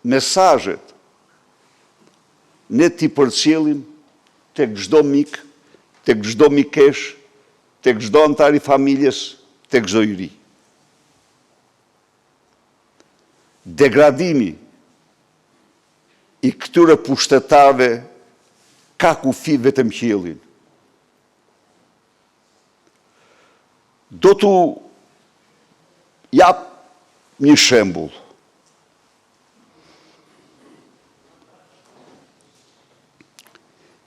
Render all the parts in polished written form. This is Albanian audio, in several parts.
mesajet ne t'i përcjellim tek çdo mik, tek çdo mikesh, tek çdo antar i familjes, tek çdo i ri. Degradimi i këtyre pushtetarëve ka kufi vetëm qiellin. Do t'u jap një shembull.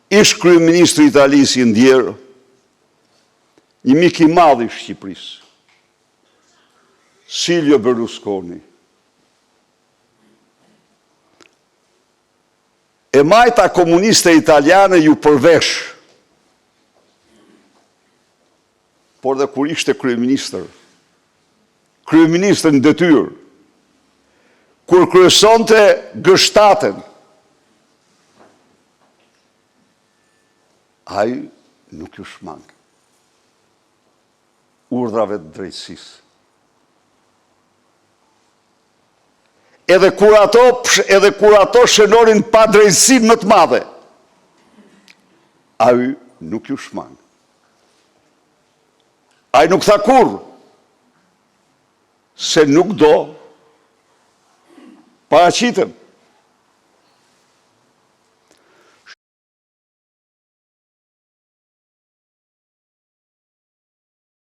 Ish kryeministri i Italisë i ndjerë, një mik i madh i Shqipërisë, Silvio Berlusconi. E majta komuniste italiane ju përvesh, por dhe kur ishte kryeministër në detyrë, kur kryesonte G7-ën, ai nuk ju shmang urdhrave të drejtësisë. Edhe kur ato shënonin pa drejtësinë më të madhe, ai nuk ju shmang. Ai nuk tha kurrë se nuk do paraqiten.